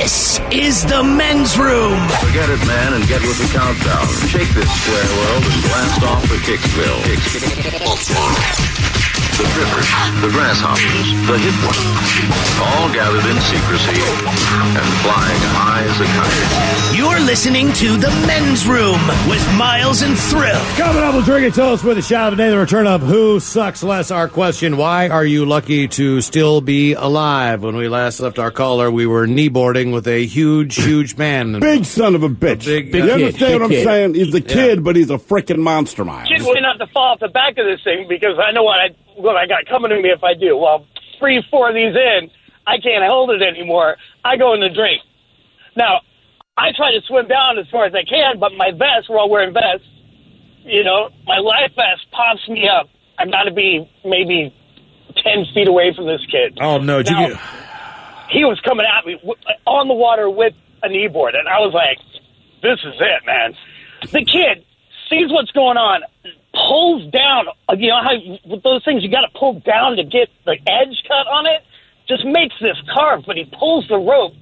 This is the men's room. Forget it, man, and get with the countdown. Shake this square world and blast off for Kicksville. The drippers, the grasshoppers, the hip ones, all gathered in secrecy and flying high as a kite. You're listening to the men's room with Miles and Thrill. Coming up, we'll drink and toast with a shout of the day, the return of Who Sucks Less. Our question, why are you lucky to still be alive? When we last left our caller, we were kneeboarding with a huge man. Big son of a bitch. Big you understand what I'm saying? He's a kid, but he's a freaking monster, Miles. Kid way not to fall off the back of this thing because I know what I got coming to me if I do. Well, 3-4 of these in, I can't hold it anymore. I go in the drink. Now, I try to swim down as far as I can, but my vest, we're all wearing vests, my life vest pops me up. I've got to be maybe 10 feet away from this kid. Oh, no. He was coming at me on the water with a kneeboard, and I was like, this is it, man. The kid sees what's going on, pulls down. You know how with those things you got to pull down to get the edge cut on it? Just makes this carve, but he pulls the rope.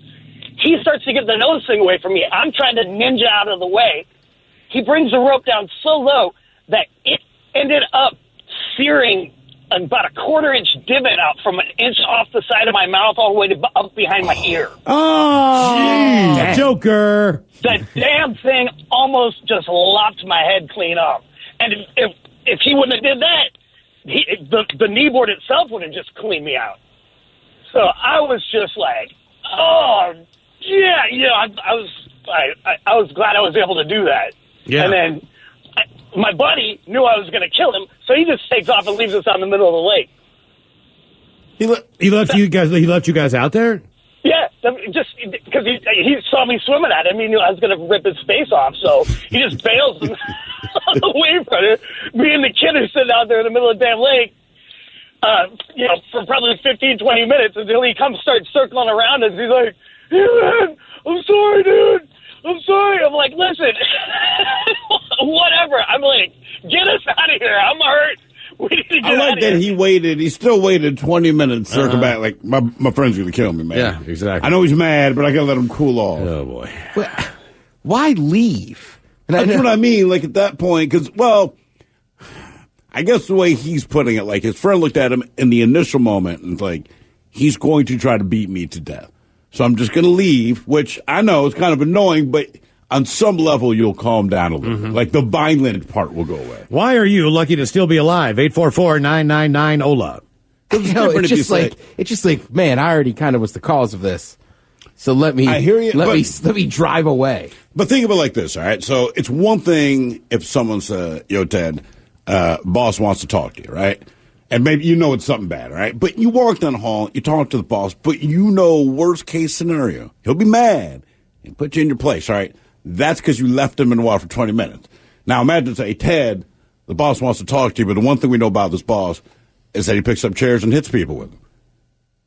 He starts to get the nose thing away from me. I'm trying to ninja out of the way. He brings the rope down so low that it ended up searing about a 1/4-inch divot out from an inch off the side of my mouth all the way to up behind my ear. Oh, geez. Joker. That damn thing almost just lopped my head clean off. And if he wouldn't have did that, the kneeboard itself would have just cleaned me out. So I was just like, oh, yeah, I was glad I was able to do that. Yeah. And then my buddy knew I was going to kill him, so he just takes off and leaves us out in the middle of the lake. He left you guys out there? Yeah, just because he saw me swimming at him. He knew I was going to rip his face off, so he just bails away from it. Me and the kid are sitting out there in the middle of the damn lake, for probably 15, 20 minutes until he starts circling around us. He's like, hey, man, I'm sorry, dude. I'm sorry. I'm like, listen, whatever. I'm like, get us out of here. I'm hurt. We need to get I like out that of he waited. He still waited 20 minutes, circle back. Like, my friend's going to kill me, man. Yeah, exactly. I know he's mad, but I got to let him cool off. Oh, boy. Why leave? That's what I mean. Like, at that point, because, well, I guess the way he's putting it, like, his friend looked at him in the initial moment and, like, he's going to try to beat me to death. So I'm just going to leave, which I know is kind of annoying, but on some level you'll calm down a little bit. Like the violent part will go away. Why are you lucky to still be alive? 844-999-OLA. It's just like, man, I already kind of was the cause of this. So let me let me drive away. But think of it like this, all right? So it's one thing if someone says, yo, Ted, boss wants to talk to you, right? And maybe it's something bad, right? But you walk down the hall, you talk to the boss, but worst case scenario, he'll be mad and put you in your place, all right? That's because you left him in the water for 20 minutes. Now imagine, say, Ted, the boss wants to talk to you, but the one thing we know about this boss is that he picks up chairs and hits people with them.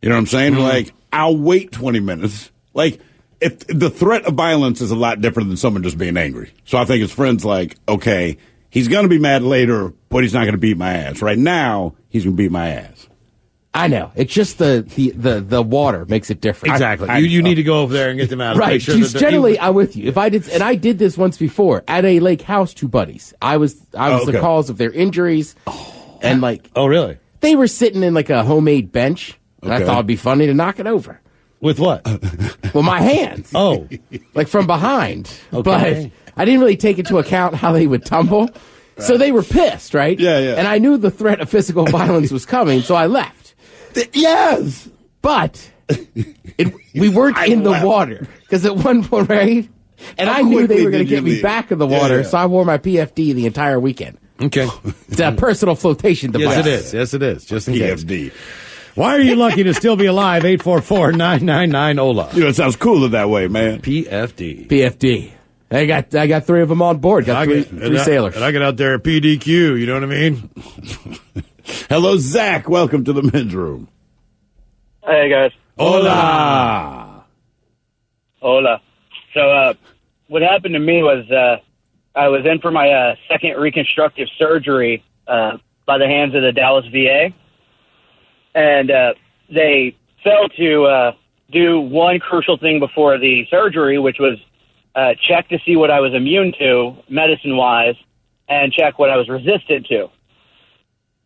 You know what I'm saying? Mm-hmm. Like, I'll wait 20 minutes. Like, if the threat of violence is a lot different than someone just being angry. So I think his friend's like, okay, he's going to be mad later, but he's not going to beat my ass. Right now, he's going to beat my ass. I know. It's just the water makes it different. Exactly. You need to go over there and get them out. Right. Make sure Generally, I'm with you. I did this once before at a lake house. 2 buddies. I was the cause of their injuries, and like. Oh, really? They were sitting in like a homemade bench, and I thought it'd be funny to knock it over. With what? Well, my hands. Oh, like from behind. Okay. But I didn't really take into account how they would tumble. So they were pissed, right? Yeah, yeah. And I knew the threat of physical violence was coming, so I left. Yes! But we weren't in the water. Because at one point, right? And I knew they were going to get me back in the water, so I wore my PFD the entire weekend. Okay. It's a personal flotation device. Yes, it is. Just in case. PFD. Why are you lucky to still be alive? 844-999-OLA. It sounds cooler that way, man. PFD. I got 3 of them on board. Got three sailors. And I got out there at PDQ, you know what I mean? Hello, Zach. Welcome to the men's room. Hey, guys. Hola. So what happened to me was I was in for my second reconstructive surgery by the hands of the Dallas VA. And they failed to do one crucial thing before the surgery, which was check to see what I was immune to, medicine-wise, and check what I was resistant to.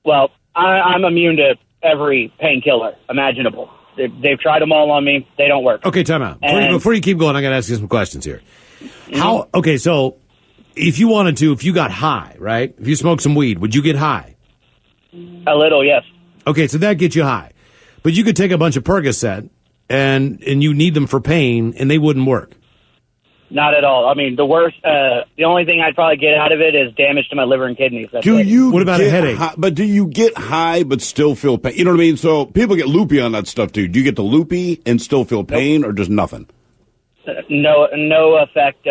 Well, I'm immune to every painkiller imaginable. They've tried them all on me. They don't work. Okay, time out. Before you keep going, I got to ask you some questions here. Okay, so if you wanted to, if you got high, right? If you smoked some weed, would you get high? A little, yes. Okay, so that gets you high. But you could take a bunch of Percocet, and you need them for pain, and they wouldn't work. Not at all. I mean, the worst, the only thing I'd probably get out of it is damage to my liver and kidneys. What about a headache? But do you get high but still feel pain? You know what I mean? So people get loopy on that stuff, too. Do you get the loopy and still feel pain, or just nothing? No effect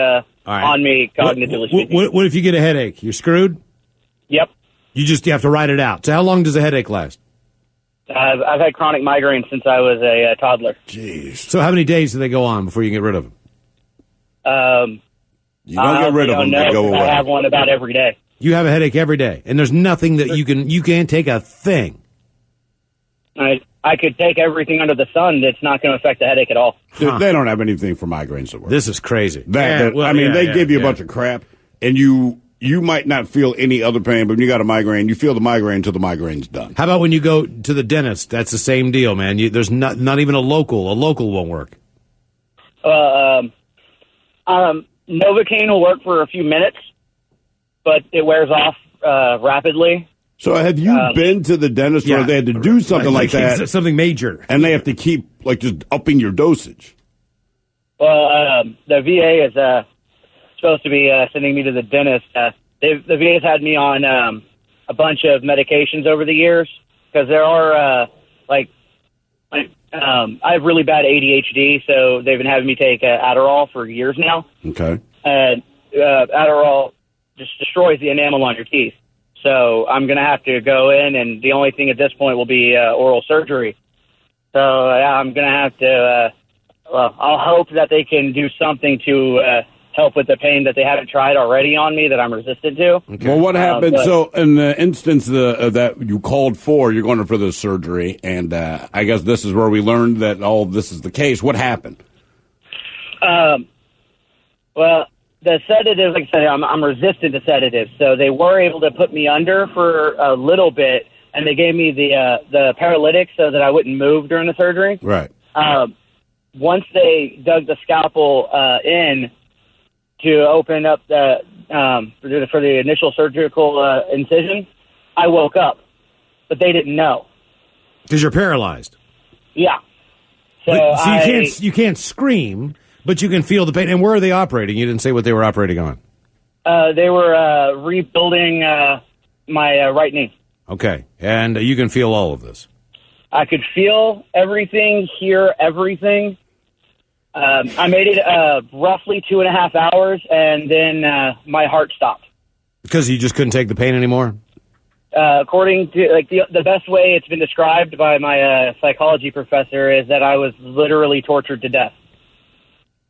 on me cognitively speaking. What if you get a headache? You're screwed? Yep. You have to ride it out. So how long does a headache last? I've had chronic migraines since I was a toddler. Jeez. So how many days do they go on before you get rid of them? You don't get rid of them; they go away. I have one about every day. You have a headache every day, and there's nothing that you can't take a thing. I could take everything under the sun. That's not going to affect the headache at all. They don't have anything for migraines that work. This is crazy. They give you a bunch of crap, and you might not feel any other pain, but when you got a migraine, you feel the migraine until the migraine's done. How about when you go to the dentist? That's the same deal, man. There's not even a local. A local won't work. Novocaine will work for a few minutes, but it wears off rapidly. So have you been to the dentist where they had to do something like that? Something major. And they have to keep, just upping your dosage? Well, the VA is supposed to be sending me to the dentist. The VA has had me on a bunch of medications over the years because there are, I have really bad ADHD, so they've been having me take Adderall for years now. Okay. And Adderall just destroys the enamel on your teeth. So I'm going to have to go in, and the only thing at this point will be oral surgery. So I'm going to have to, I'll hope that they can do something to help with the pain that they haven't tried already on me that I'm resistant to. Okay. Well, what happened? So in the instance that you called for, you're going for the surgery, and I guess this is where we learned that all this is the case. What happened? Well, the sedatives, like I said, I'm resistant to sedatives, so they were able to put me under for a little bit, and they gave me the paralytic so that I wouldn't move during the surgery. Right. Once they dug the scalpel in to open up for the initial surgical incision, I woke up, but they didn't know because you're paralyzed. Yeah. So you can't scream, but you can feel the pain. And where are they operating? You didn't say what they were operating on. They were rebuilding my right knee. Okay, and you can feel all of this. I could feel everything, hear everything. I made it roughly 2.5 hours, and then my heart stopped. Because you just couldn't take the pain anymore? According to the best way it's been described by my psychology professor is that I was literally tortured to death.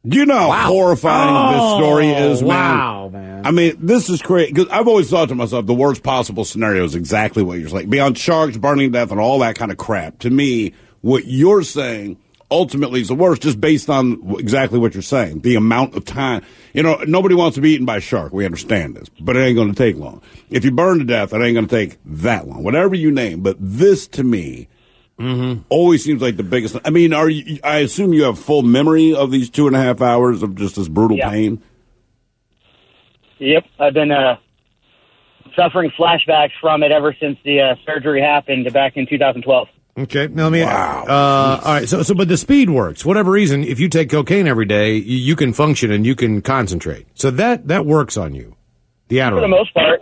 Do you know how horrifying this story is, man? Wow, man. I mean, this is crazy. Because I've always thought to myself, the worst possible scenario is exactly what you're saying. Beyond sharks, burning to death, and all that kind of crap. To me, what you're saying ultimately is the worst, just based on exactly what you're saying. The amount of time. You know, nobody wants to be eaten by a shark. We understand this. But it ain't going to take long. If you burn to death, it ain't going to take that long. Whatever you name. But this, to me, always seems like the biggest. I mean, I assume you have full memory of these 2.5 hours of just this brutal pain? Yep. I've been suffering flashbacks from it ever since the surgery happened back in 2012. Okay, now let me. Wow. All right, so but the speed works. Whatever reason, if you take cocaine every day, you can function and you can concentrate. So that works on you. The Adderall. For the most part.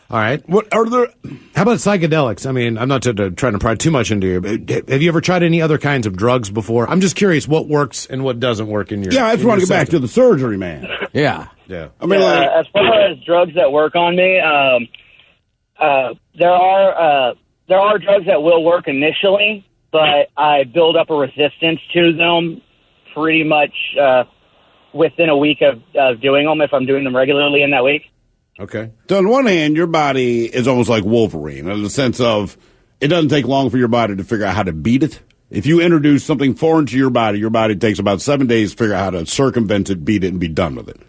All right. What are there? How about psychedelics? I mean, I'm not trying to pry too much into you, but have you ever tried any other kinds of drugs before? I'm just curious what works and what doesn't work in your. Yeah, I just want to get back to the surgery, man. Yeah. I mean, as far as drugs that work on me, there are drugs that will work initially, but I build up a resistance to them pretty much within a week of doing them if I'm doing them regularly in that week. Okay. So on one hand, your body is almost like Wolverine in the sense of it doesn't take long for your body to figure out how to beat it, If you introduce something foreign to your body takes about 7 days to figure out how to circumvent it, beat it, and be done with it.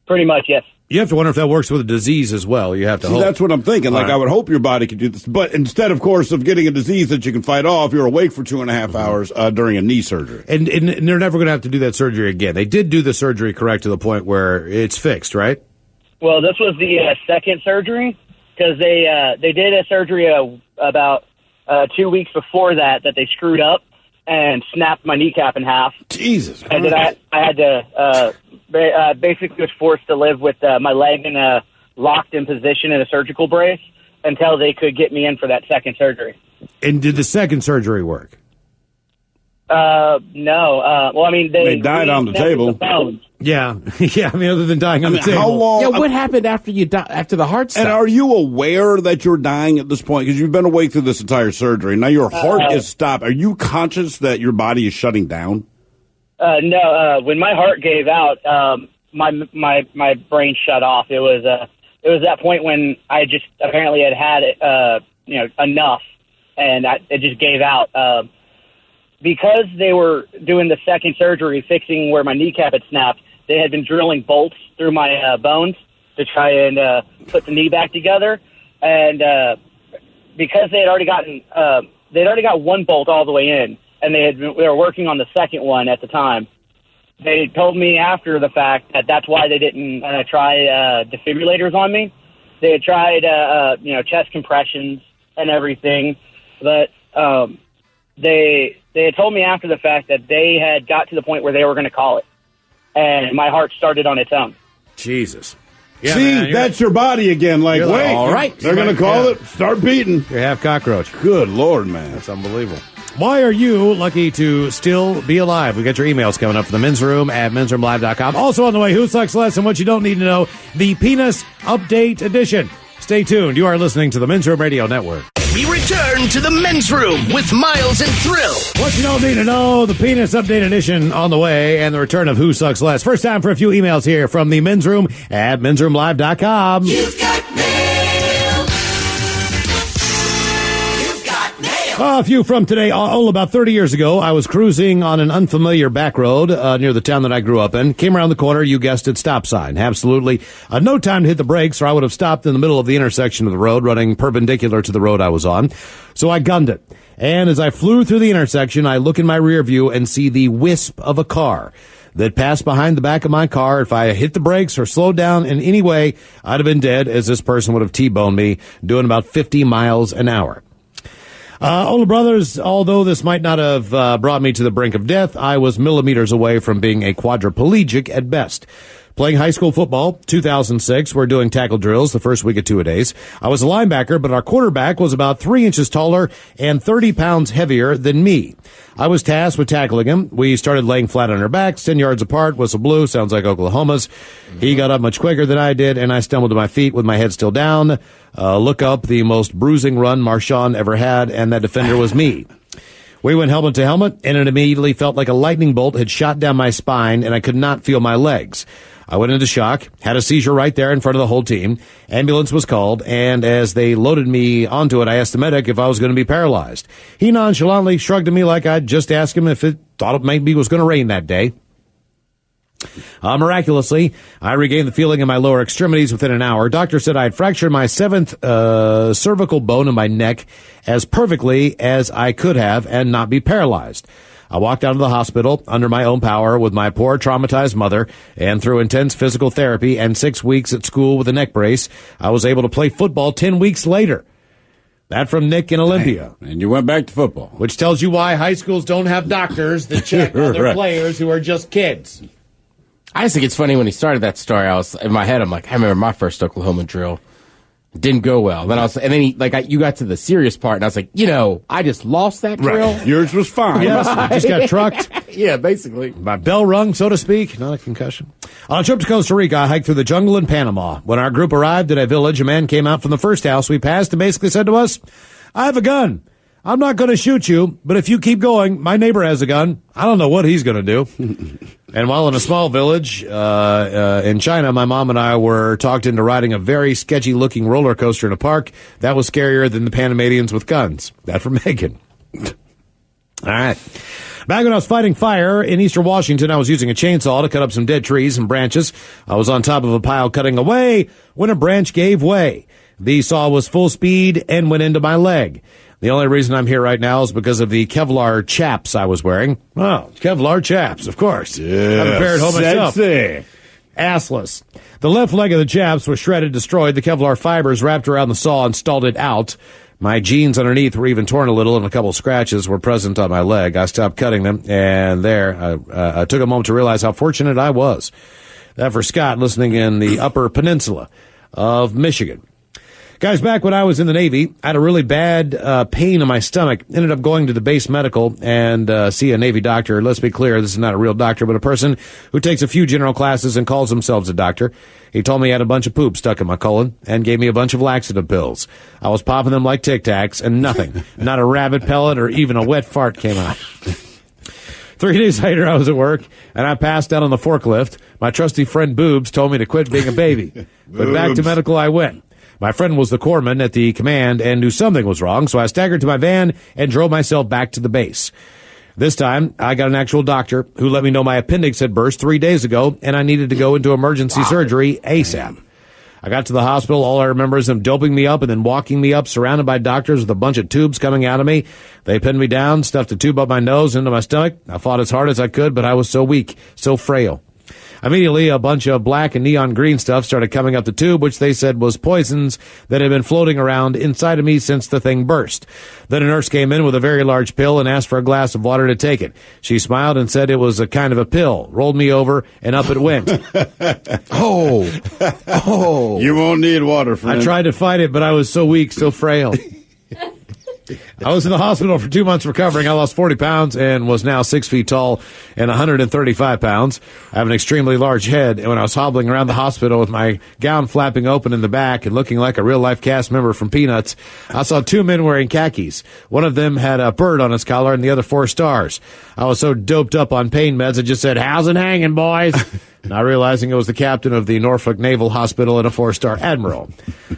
Pretty much, yes. You have to wonder if that works with a disease as well. You have to hope. That's what I'm thinking. Like, right. I would hope your body could do this. But instead, of course, of getting a disease that you can fight off, you're awake for 2.5 hours during a knee surgery. And they're never going to have to do that surgery again. They did do the surgery correct to the point where it's fixed, right? Well, this was the second surgery because they did a surgery about 2 weeks before that they screwed up and snapped my kneecap in half. Jesus. And then I had to basically was forced to live with my leg in a locked in position in a surgical brace until they could get me in for that second surgery. And did the second surgery work? No. Well, I mean, they died on the table. Yeah. Yeah, I mean, other than dying on the table. How long? Yeah, what happened after after the heart stopped? And are you aware that you're dying at this point? Because you've been awake through this entire surgery. Now your heart is stopped. Are you conscious that your body is shutting down? No. When my heart gave out, my brain shut off. It was that point when I just apparently had it, enough, and it just gave out. Because they were doing the second surgery, fixing where my kneecap had snapped, they had been drilling bolts through my bones to try and put the knee back together. And because they had already got one bolt all the way in, and they were working on the second one at the time. They told me after the fact that that's why they didn't try defibrillators on me. They had tried chest compressions and everything, but they had told me after the fact that they had got to the point where they were going to call it, and my heart started on its own. Jesus. Yeah, See, man, that's your body again. Like, wait, all right. They're going to call it, start beating. You're half cockroach. Good Lord, man. That's unbelievable. Why are you lucky to still be alive? We got your emails coming up for the men's room at mensroomlive.com. Also on the way, who sucks less and what you don't need to know, the penis update edition. Stay tuned. You are listening to the Men's Room Radio Network. We return to the men's room with Miles and Thrill. What you don't need to know, the penis update edition on the way, and the return of Who Sucks Less. First time for a few emails here from the men's room at mensroomlive.com. You've got mail. You've got mail. A few from today. About 30 years ago, I was cruising on an unfamiliar back road near the town that I grew up in. Came around the corner, you guessed it, stop sign. Absolutely no time to hit the brakes, or I would have stopped in the middle of the intersection of the road, running perpendicular to the road I was on. So I gunned it. And as I flew through the intersection, I look in my rear view and see the wisp of a car that passed behind the back of my car. If I had hit the brakes or slowed down in any way, I'd have been dead, as this person would have T-boned me doing about 50 miles an hour. Older brothers, although this might not have brought me to the brink of death, I was millimeters away from being a quadriplegic at best. Playing high school football, 2006, we're doing tackle drills the first week of two-a-days. I was a linebacker, but our quarterback was about 3 inches taller and 30 pounds heavier than me. I was tasked with tackling him. We started laying flat on our backs, 10 yards apart, whistle blew, sounds like Oklahoma's. He got up much quicker than I did, and I stumbled to my feet with my head still down. Look up, the most bruising run Marshawn ever had, and that defender was me. We went helmet to helmet, and it immediately felt like a lightning bolt had shot down my spine, and I could not feel my legs. I went into shock, had a seizure right there in front of the whole team. Ambulance was called, and as they loaded me onto it, I asked the medic if I was going to be paralyzed. He nonchalantly shrugged at me like I'd just asked him if it thought it maybe was going to rain that day. Miraculously, I regained the feeling in my lower extremities within an hour. Doctor said I had fractured my 7th cervical bone in my neck as perfectly as I could have and not be paralyzed. I walked out of the hospital under my own power with my poor traumatized mother, and through intense physical therapy and 6 weeks at school with a neck brace, I was able to play football 10 weeks later. That from Nick in Olympia. And you went back to football. Which tells you why high schools don't have doctors that check other Right. players who are just kids. I just think it's funny when he started that story. I was in my head. I'm like, I remember my first Oklahoma drill. It didn't go well. Then you got to the serious part, and I was like, I just lost that drill. Right. Yours was fine. Yes, I just got trucked. Yeah, basically. My bell rung, so to speak, not a concussion. On a trip to Costa Rica, I hiked through the jungle in Panama. When our group arrived at a village, a man came out from the first house we passed and basically said to us, I have a gun. I'm not going to shoot you, but if you keep going, my neighbor has a gun. I don't know what he's going to do. And while in a small village in China, my mom and I were talked into riding a very sketchy-looking roller coaster in a park. That was scarier than the Panamanians with guns. That from Megan. All right. Back when I was fighting fire in Eastern Washington, I was using a chainsaw to cut up some dead trees and branches. I was on top of a pile cutting away when a branch gave way. The saw was full speed and went into my leg. The only reason I'm here right now is because of the Kevlar chaps I was wearing. Oh, Kevlar chaps, of course. Yeah, I prepared home myself. sexy. Assless. The left leg of the chaps was shredded, destroyed. The Kevlar fibers wrapped around the saw and stalled it out. My jeans underneath were even torn a little, and a couple of scratches were present on my leg. I stopped cutting them, and I took a moment to realize how fortunate I was. That for Scott, listening in the Upper Peninsula of Michigan. Guys, back when I was in the Navy, I had a really bad pain in my stomach. Ended up going to the base medical and see a Navy doctor. Let's be clear, this is not a real doctor, but a person who takes a few general classes and calls themselves a doctor. He told me I had a bunch of poop stuck in my colon and gave me a bunch of laxative pills. I was popping them like Tic Tacs and nothing. Not a rabbit pellet or even a wet fart came out. 3 days later, I was at work, and I passed out on the forklift. My trusty friend Boobs told me to quit being a baby. But back to medical I went. My friend was the corpsman at the command and knew something was wrong, so I staggered to my van and drove myself back to the base. This time, I got an actual doctor who let me know my appendix had burst 3 days ago, and I needed to go into emergency surgery ASAP. I got to the hospital. All I remember is them doping me up and then walking me up, surrounded by doctors with a bunch of tubes coming out of me. They pinned me down, stuffed a tube up my nose into my stomach. I fought as hard as I could, but I was so weak, so frail. Immediately, a bunch of black and neon green stuff started coming up the tube, which they said was poisons that had been floating around inside of me since the thing burst. Then a nurse came in with a very large pill and asked for a glass of water to take it. She smiled and said it was a kind of a pill, rolled me over, and up it went. Oh. You won't need water, friend. I tried to fight it, but I was so weak, so frail. I was in the hospital for 2 months recovering. I lost 40 pounds and was now 6 feet tall and 135 pounds. I have an extremely large head, and when I was hobbling around the hospital with my gown flapping open in the back and looking like a real-life cast member from Peanuts, I saw 2 men wearing khakis. One of them had a bird on his collar and the other 4 stars. I was so doped up on pain meds, I just said, "How's it hanging, boys?" Not realizing it was the captain of the Norfolk Naval Hospital and a 4-star admiral.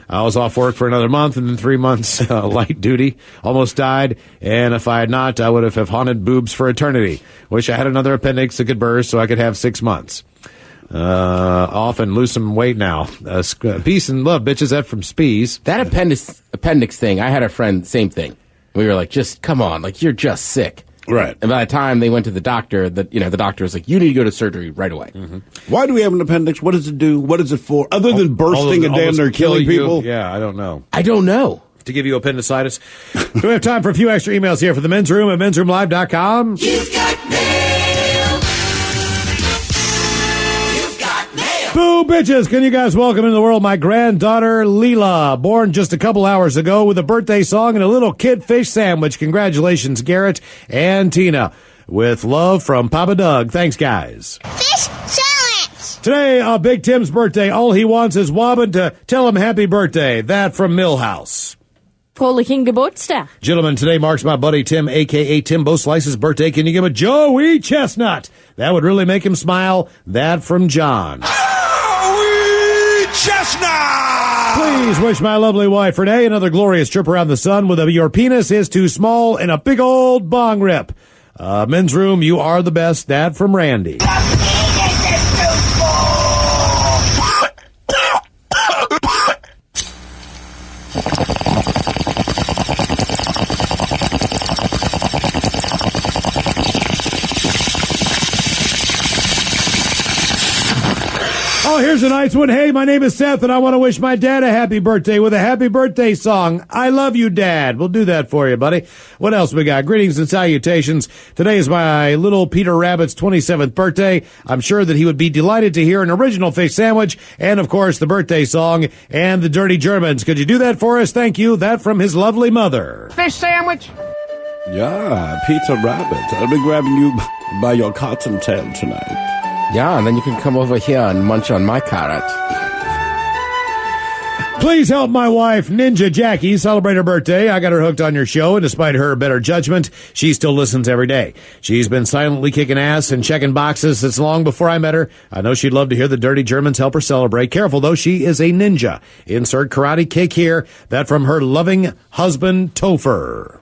I was off work for another month and then 3 months light duty. Almost died, and if I had not, I would have haunted Boobs for eternity. Wish I had another appendix that could burst so I could have 6 months. Off and lose some weight now. Peace and love, bitches. That from Spees. That appendix thing, I had a friend, same thing. We were like, just come on, like you're just sick. Right. And by the time they went to the doctor, the doctor was like, you need to go to surgery right away. Mm-hmm. Why do we have an appendix? What does it do? What is it for? Other than bursting and damn near killing people? Yeah, I don't know. To give you appendicitis. Do we have time for a few extra emails here for the men's room at mensroomlive.com? You've got mail. You've got mail. Boo, bitches. Can you guys welcome into the world my granddaughter, Leela, born just a couple hours ago with a birthday song and a little kid fish sandwich. Congratulations, Garrett and Tina. With love from Papa Doug. Thanks, guys. Fish sandwich. Today, Big Tim's birthday. All he wants is Wobbin to tell him happy birthday. That from Millhouse. Fröhlichen Geburtstag. Gentlemen, today marks my buddy Tim, a.k.a. Timbo Slice's birthday. Can you give a Joey Chestnut? That would really make him smile. That from John. Joey Chestnut! Please wish my lovely wife, Renee, another glorious trip around the sun with a your penis is too small and a big old bong rip. Men's room, you are the best. That from Randy. Oh, here's a nice one. Hey, my name is Seth, and I want to wish my dad a happy birthday with a happy birthday song. I love you, Dad. We'll do that for you, buddy. What else we got? Greetings and salutations. Today is my little Peter Rabbit's 27th birthday. I'm sure that he would be delighted to hear an original fish sandwich and, of course, the birthday song and the Dirty Germans. Could you do that for us? Thank you. That from his lovely mother. Fish sandwich? Yeah, Peter Rabbit. I'll be grabbing you by your cottontail tonight. Yeah, and then you can come over here and munch on my carrot. Please help my wife, Ninja Jackie, celebrate her birthday. I got her hooked on your show, and despite her better judgment, she still listens every day. She's been silently kicking ass and checking boxes since long before I met her. I know she'd love to hear the Dirty Germans help her celebrate. Careful, though, she is a ninja. Insert karate kick here. That from her loving husband, Topher.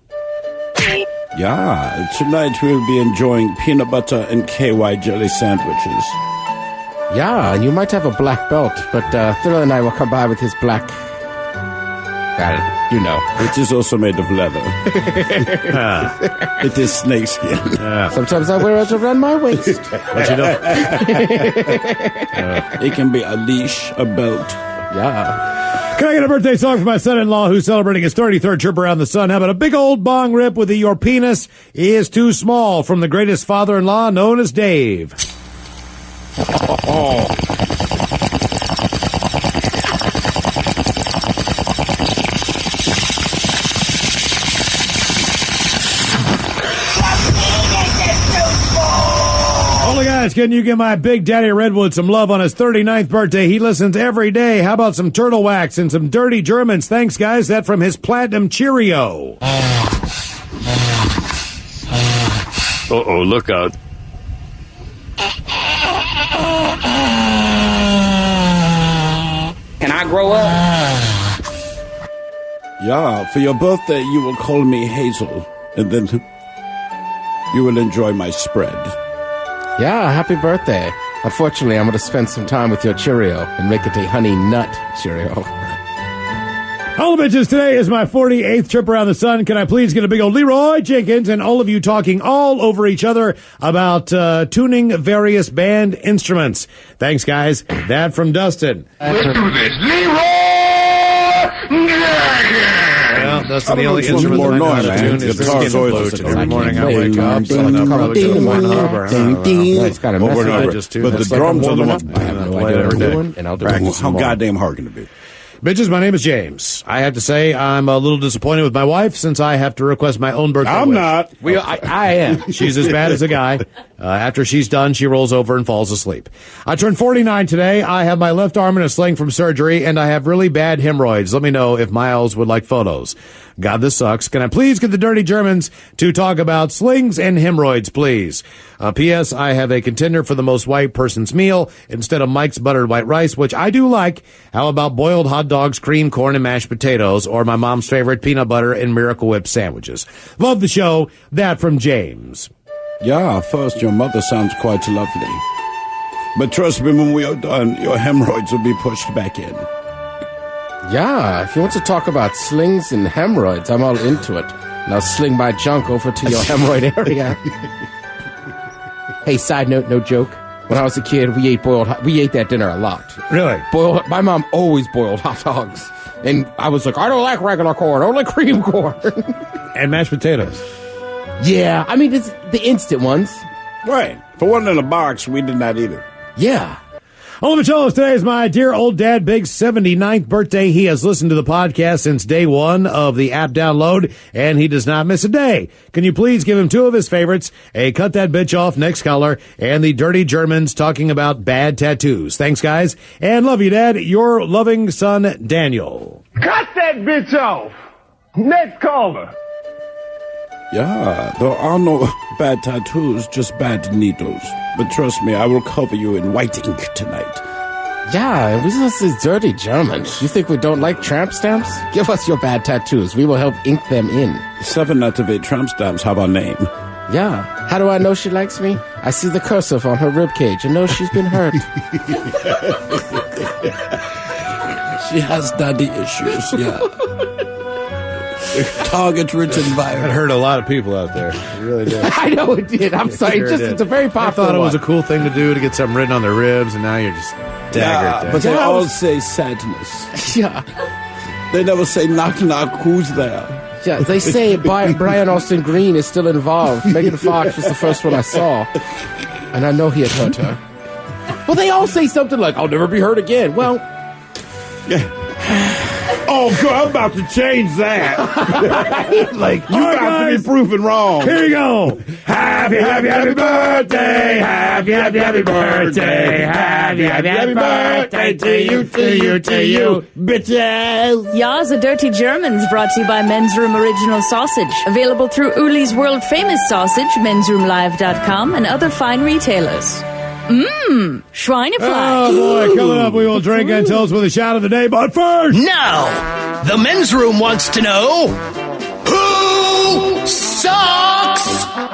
Yeah, tonight we'll be enjoying peanut butter and KY jelly sandwiches. Yeah, and you might have a black belt, but Thriller and I will come by with his black... you know. It is also made of leather. It is snakeskin. Sometimes I wear it around my waist. But you know, It can be a leash, a belt. Yeah. can I get a birthday song for my son-in-law who's celebrating his 33rd trip around the sun? How about a big old bong rip with the "Your Penis is Too Small" from the greatest father-in-law known as Dave? Holy guys, can you give my Big Daddy Redwood some love on his 39th birthday? He listens every day. How about some turtle wax and some dirty Germans? Thanks, guys. That from his Platinum Cheerio. Uh-oh, look out. Can I grow up? Yeah, for your birthday, you will call me Hazel, and then you will enjoy my spread. Yeah, happy birthday. Unfortunately, I'm going to spend some time with your Cheerio and make it a honey nut Cheerio. All the bitches, today is my 48th trip around the sun. Can I please get a big old Leroy Jenkins and all of you talking all over each other about tuning various band instruments? Thanks, guys. That from Dustin. Let's do this. Leroy Well, Dustin, the only instrument that I know how to tune is the skin flute. Every morning I wake up, so I'll probably go to one harbor. It's kind of messy. I just tune But the it. drums are the ones. Play it every day. And I'll do Practice How more. goddamn hard can it be? Bitches, my name is James. I have to say I'm a little disappointed with my wife since I have to request my own birthday I'm wish. not. I am. She's as bad as a guy. After she's done, she rolls over and falls asleep. I turned 49 today. I have my left arm in a sling from surgery, and I have really bad hemorrhoids. Let me know if Miles would like photos. God, this sucks. Can I please get the Dirty Germans to talk about slings and hemorrhoids, please? P.S. I have a contender for the most white person's meal instead of Mike's buttered white rice, which I do like. How about boiled hot dogs, cream corn, and mashed potatoes, or my mom's favorite peanut butter and Miracle Whip sandwiches? Love the show. That from James. Yeah, first, your mother sounds quite lovely. But trust me, when we are done, your hemorrhoids will be pushed back in. Yeah, if you want to talk about slings and hemorrhoids, I'm all into it. And I'll sling my junk over to your hemorrhoid area. Hey, side note, no joke. When I was a kid, we ate that dinner a lot. Really? My mom always boiled hot dogs. And I was like, I don't like regular corn, I don't like cream corn. And mashed potatoes. Yeah, I mean, it's the instant ones. Right. If it wasn't in a box, we did not eat it. Yeah. All of the today is my dear old dad, Big's 79th birthday. He has listened to the podcast since day one of the app download, and he does not miss a day. Can you please give him two of his favorites, a Cut That Bitch Off Next Color, and the Dirty Germans talking about bad tattoos? Thanks, guys, and love you, Dad. Your loving son, Daniel. Cut that bitch off! Next caller. Yeah, there are no bad tattoos, just bad needles. But trust me, I will cover you in white ink tonight. Yeah, we just these dirty Germans. You think we don't like tramp stamps? Give us your bad tattoos. We will help ink them in. 7 out of 8 tramp stamps have our name. Yeah. How do I know she likes me? I see the cursive on her ribcage and know she's been hurt. She has daddy issues, yeah. Target written virus. That hurt a lot of people out there. It really did. I know it did. I'm sorry. Sure It's a very popular I thought it was a one. cool thing to do to get something written on their ribs, and now you're just dagger. But they all say sadness. Yeah. They never say knock knock, who's there? Yeah, they say Brian Austin Green is still involved. Megan Fox was the first one I saw, and I know he had hurt her. Well, they all say something like, I'll never be hurt again. Well, yeah. Oh, God, I'm about to change that. Like, you about to be proven wrong. Here you go. Happy birthday. Happy birthday. Happy birthday to you, bitches. Ya's a Dirty Germans brought to you by Men's Room Original Sausage. Available through Uli's World Famous Sausage, mensroomlive.com, and other fine retailers. Schweinefleisch. Oh, boy. Coming up, we will drink and toast with a shot of the day. But first. Now, the men's room wants to know who sucks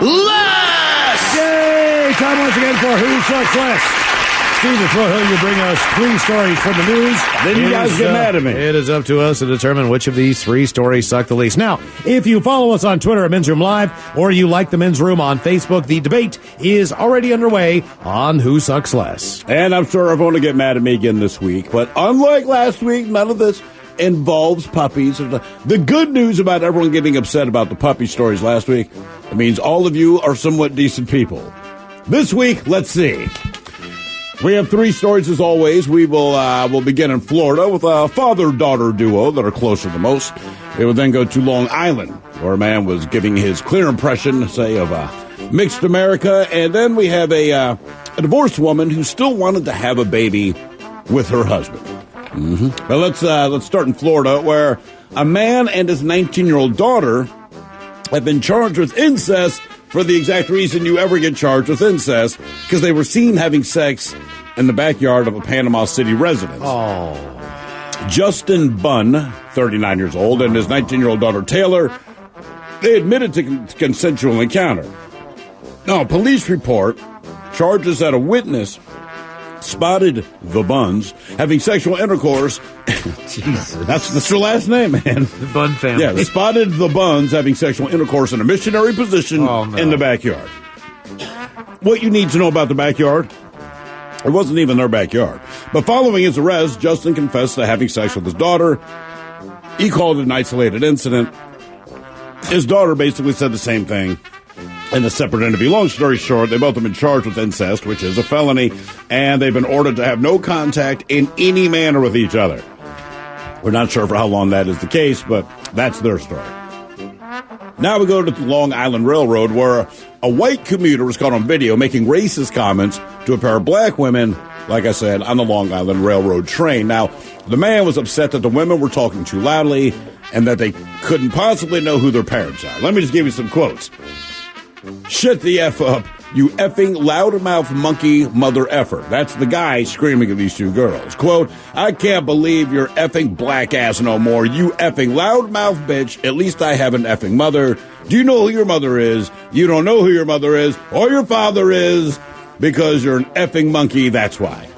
less. Yay! Time once again for Who Sucks Less. Steve Hill, you bring us 3 stories from the news. Then you guys get mad at me. It is up to us to determine which of these 3 stories suck the least. Now, if you follow us on Twitter at Men's Room Live, or you like the Men's Room on Facebook, the debate is already underway on Who Sucks Less. And I'm sure everyone will get mad at me again this week. But unlike last week, none of this involves puppies. The good news about everyone getting upset about the puppy stories last week, it means all of you are somewhat decent people. This week, let's see. We have 3 stories as always. We will we'll begin in Florida with a father-daughter duo that are closer than most. We will then go to Long Island, where a man was giving his clear impression, say, of mixed America. And then we have a divorced woman who still wanted to have a baby with her husband. Mm-hmm. But let's start in Florida, where a man and his 19-year-old daughter have been charged with incest for the exact reason you ever get charged with incest, because they were seen having sex in the backyard of a Panama City residence. Oh. Justin Bunn, 39 years old, and his 19-year-old daughter Taylor, they admitted to consensual encounter. Now, a police report charges that a witness spotted the Bunns having sexual intercourse. Jesus. That's their last name, man. The Bunn family. Yeah, they spotted the Bunns having sexual intercourse in a missionary position in the backyard. What you need to know about the backyard, it wasn't even their backyard. But following his arrest, Justin confessed to having sex with his daughter. He called it an isolated incident. His daughter basically said the same thing in a separate interview. Long story short, they both have been charged with incest, which is a felony, and they've been ordered to have no contact in any manner with each other. We're not sure for how long that is the case, but that's their story. Now we go to the Long Island Railroad, where a white commuter was caught on video making racist comments to a pair of black women, like I said, on the Long Island Railroad train. Now, the man was upset that the women were talking too loudly and that they couldn't possibly know who their parents are. Let me just give you some quotes. Shut the F up, you effing loudmouth monkey mother effer. That's the guy screaming at these 2 girls. Quote, I can't believe you're effing black ass no more, you effing loudmouth bitch. At least I have an effing mother. Do you know who your mother is? You don't know who your mother is or your father is because you're an effing monkey, that's why.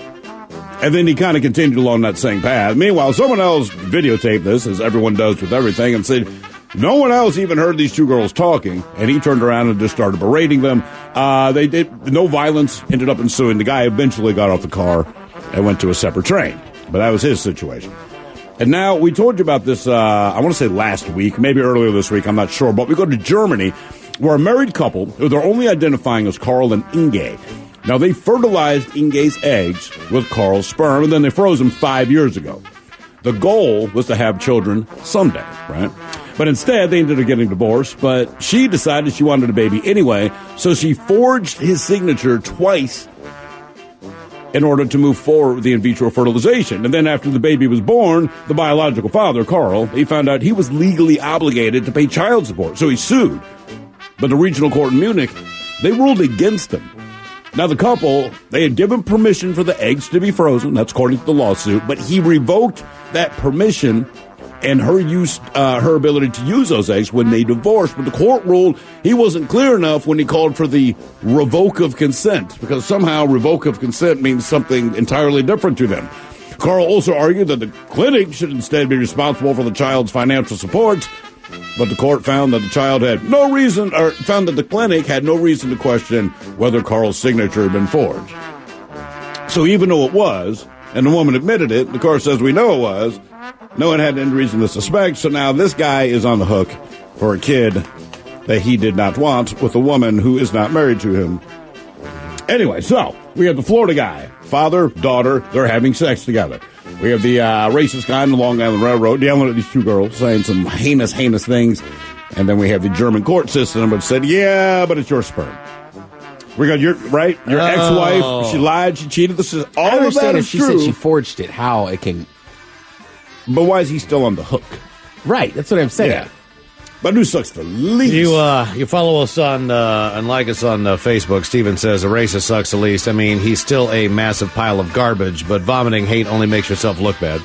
And then he kind of continued along that same path. Meanwhile, someone else videotaped this, as everyone does with everything, and said, no one else even heard these 2 girls talking, and he turned around and just started berating them. They did no violence, ended up ensuing. The guy eventually got off the car and went to a separate train, but that was his situation. And now, we told you about this, I want to say last week, maybe earlier this week, I'm not sure, but we go to Germany, where a married couple, who they're only identifying as Carl and Inge. Now, they fertilized Inge's eggs with Carl's sperm, and then they froze them 5 years ago. The goal was to have children someday, right? But instead, they ended up getting divorced, but she decided she wanted a baby anyway, so she forged his signature twice in order to move forward with the in vitro fertilization. And then after the baby was born, the biological father, Carl, he found out he was legally obligated to pay child support, so he sued. But the regional court in Munich, they ruled against him. Now, the couple, they had given permission for the eggs to be frozen, that's according to the lawsuit, but he revoked that permission and her ability to use those eggs when they divorced. But the court ruled he wasn't clear enough when he called for the revoke of consent, because somehow revoke of consent means something entirely different to them. Carl also argued that the clinic should instead be responsible for the child's financial support, but the court found that the clinic had no reason to question whether Carl's signature had been forged. So even though it was, and the woman admitted it, the court says we know it was, no one had any reason to suspect, so now this guy is on the hook for a kid that he did not want with a woman who is not married to him. Anyway, so we have the Florida guy, father, daughter, they're having sex together. We have the racist guy on the Long Island Railroad yelling at these 2 girls, saying some heinous things. And then we have the German court system which said, yeah, but it's your sperm. We got your ex-wife, she lied, she cheated. This is all of that is she true. said she forged it, how it can... But why is he still on the hook? Right, that's what I'm saying. Yeah. But who sucks the least? You follow us on and like us on Facebook. Steven says a racist sucks the least. I mean, he's still a massive pile of garbage, but vomiting hate only makes yourself look bad.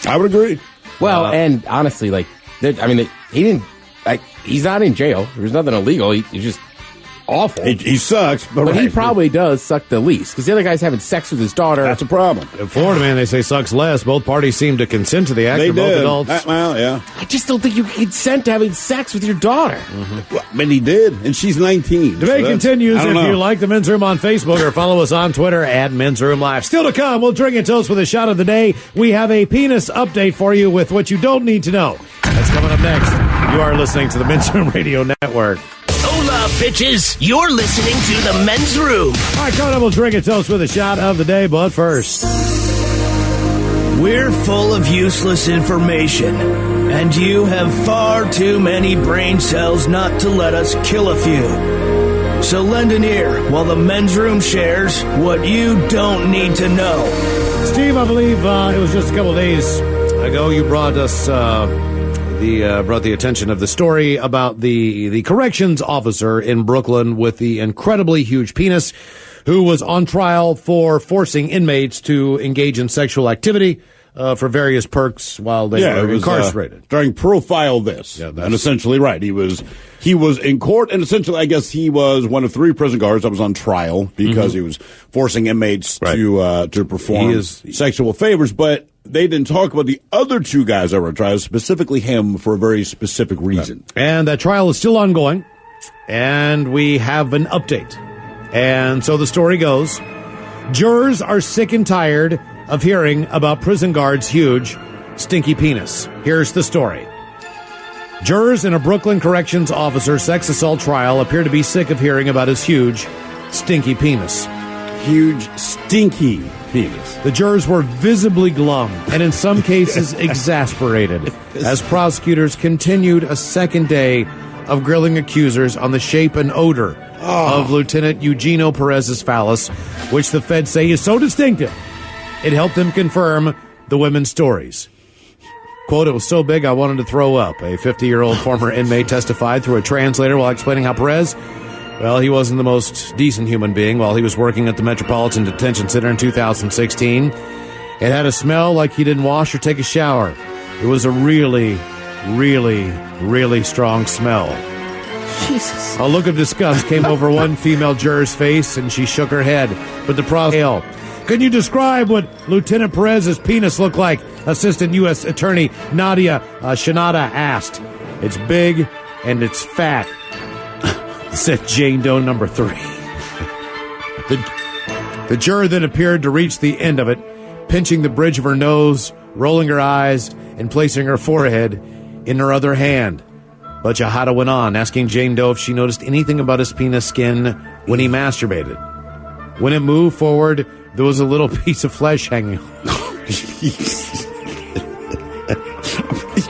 I would agree. Well, and honestly, he he's not in jail. There's nothing illegal. He's just awful. He sucks, but he probably does suck the least because the other guy's having sex with his daughter. That's a problem. In Florida, man, they say sucks less. Both parties seem to consent to the act. They Both did. adults. Well, yeah. I just don't think you consent to having sex with your daughter. Mm-hmm. Well, but he did, and she's 19. Debate continues. If know. you like the Men's Room on Facebook or follow us on Twitter at Men's Room Live. Still to come, we'll drink and toast with a shot of the day. We have a penis update for you with what you don't need to know. That's coming up next. You are listening to the Men's Room Radio Network. Hola, bitches. You're listening to the Men's Room. All right, coming up, we'll drink and toast with a shot of the day, but first. We're full of useless information, and you have far too many brain cells not to let us kill a few. So lend an ear while the Men's Room shares what you don't need to know. Steve, I believe it was just a couple days ago you brought us brought the attention of the story about the corrections officer in Brooklyn with the incredibly huge penis who was on trial for forcing inmates to engage in sexual activity for various perks while they were incarcerated. During Profile This. Yeah, and essentially, right, he was in court, and essentially, I guess he was one of 3 prison guards that was on trial because he was forcing inmates to perform sexual favors, but they didn't talk about the other 2 guys that were on trial, specifically him, for a very specific reason. And that trial is still ongoing, and we have an update. And so the story goes, jurors are sick and tired of hearing about prison guards' huge, stinky penis. Here's the story. Jurors in a Brooklyn corrections officer sex assault trial appear to be sick of hearing about his huge, stinky penis. Huge, stinky penis. The jurors were visibly glum and in some cases exasperated as prosecutors continued a second day of grilling accusers on the shape and odor of Lieutenant Eugenio Perez's phallus, which the feds say is so distinctive it helped them confirm the women's stories. Quote, it was so big I wanted to throw up. A 50-year-old former inmate testified through a translator while explaining how Perez, well, he wasn't the most decent human being while he was working at the Metropolitan Detention Center in 2016. It had a smell like he didn't wash or take a shower. It was a really, really, really strong smell. Jesus. A look of disgust came over one female juror's face, and she shook her head. But the prosecutor, can you describe what Lieutenant Perez's penis looked like? Assistant U.S. Attorney Nadia Shanada asked. It's big and it's fat, said Jane Doe number 3. The juror then appeared to reach the end of it, pinching the bridge of her nose, rolling her eyes, and placing her forehead in her other hand. But Shahada went on, asking Jane Doe if she noticed anything about his penis skin when he masturbated. When it moved forward, there was a little piece of flesh hanging. You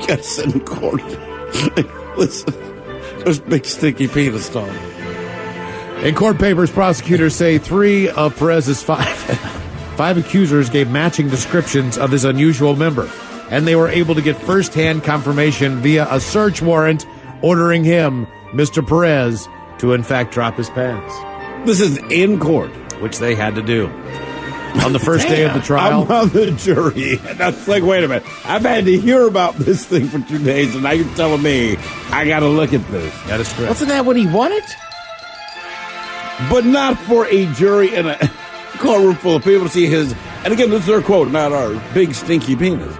gotta sit in court. Listen, there's big stinky penis on. In court papers, prosecutors say 3 of Perez's 5 accusers gave matching descriptions of his unusual member, and they were able to get first-hand confirmation via a search warrant ordering him, Mr. Perez, to in fact drop his pants. This is in court. Which they had to do. On the first day of the trial. I'm on the jury. That's like, wait a minute. I've had to hear about this thing for 2 days, and now you're telling me I got to look at this. That is correct. Wasn't that what he wanted? But not for a jury in a courtroom full of people to see his, and again, this is their quote, not our big stinky penis.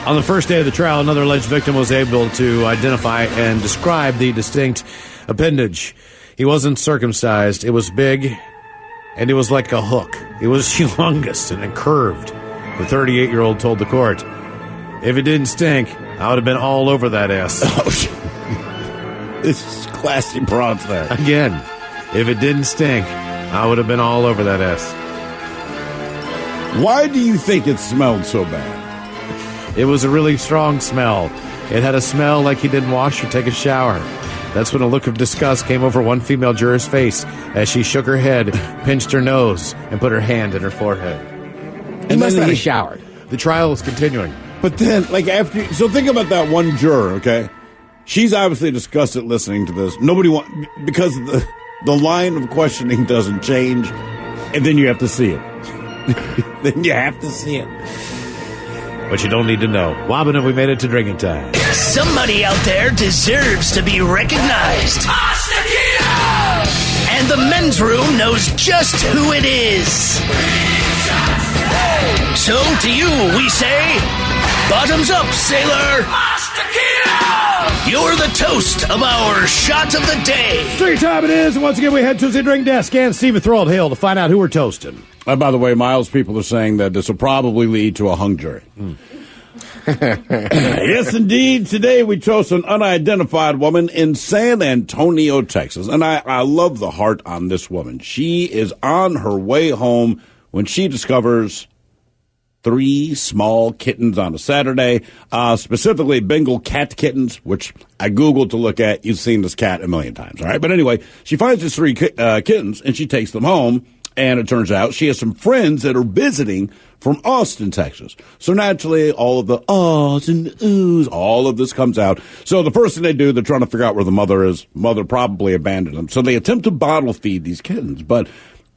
On the first day of the trial, another alleged victim was able to identify and describe the distinct appendage. He wasn't circumcised. It was big, and it was like a hook. It was humongous and it curved. The 38-year-old told the court, if it didn't stink, I would have been all over that ass. This is classy bronze there. Again, if it didn't stink, I would have been all over that ass. Why do you think it smelled so bad? It was a really strong smell. It had a smell like he didn't wash or take a shower. That's when a look of disgust came over one female juror's face as she shook her head, pinched her nose, and put her hand in her forehead. He must not have showered. The trial is continuing. But then, like, so think about that one juror, okay? She's obviously disgusted listening to this. Because the line of questioning doesn't change, and then you have to see it. Then you have to see it. But you don't need to know. Wobbin', have we made it to drinking time? Somebody out there deserves to be recognized. And the men's room knows just who it is. So to you, we say, bottoms up, sailor. You're the toast of our shot of the day. Drink time it is, and once again we head to the drink desk and Stephen Throld Hill to find out who we're toasting. By the way, Miles, people are saying that this will probably lead to a hung jury. Yes, indeed. Today we toast an unidentified woman in San Antonio, Texas. And I love the heart on this woman. She is on her way home when she discovers 3 small kittens on a Saturday, specifically Bengal cat kittens, which I Googled to look at. You've seen this cat a million times, all right? But anyway, she finds these 3 kittens, and she takes them home. And it turns out she has some friends that are visiting from Austin, Texas. So naturally, all of the ahs and oohs, all of this comes out. So the first thing they do, they're trying to figure out where the mother is. Mother probably abandoned them. So they attempt to bottle feed these kittens. But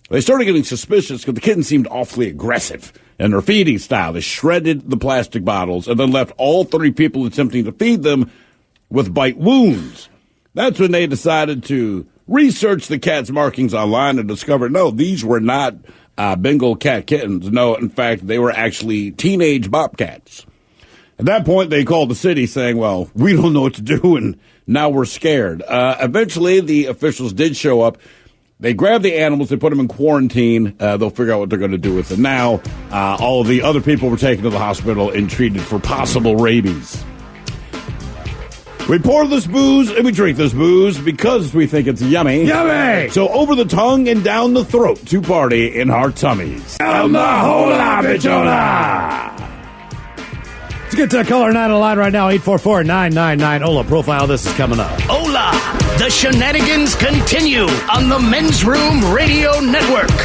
they started getting suspicious because the kittens seemed awfully aggressive in their feeding style. They shredded the plastic bottles and then left all 3 people attempting to feed them with bite wounds. That's when they decided to research the cat's markings online and discovered, no, these were not Bengal cat kittens. No, in fact, they were actually teenage bobcats. At that point, they called the city saying, well, we don't know what to do, and now we're scared. Eventually, the officials did show up. They grabbed the animals. They put them in quarantine. They'll figure out what they're going to do with them. Now, all of the other people were taken to the hospital and treated for possible rabies. We pour this booze and we drink this booze because we think it's yummy. Yummy! So over the tongue and down the throat to party in our tummies. Hola, bichola! Let's get to caller 9 on the line right now, 844-999-OLA. Profile this is coming up. Hola! The shenanigans continue on the Men's Room Radio Network.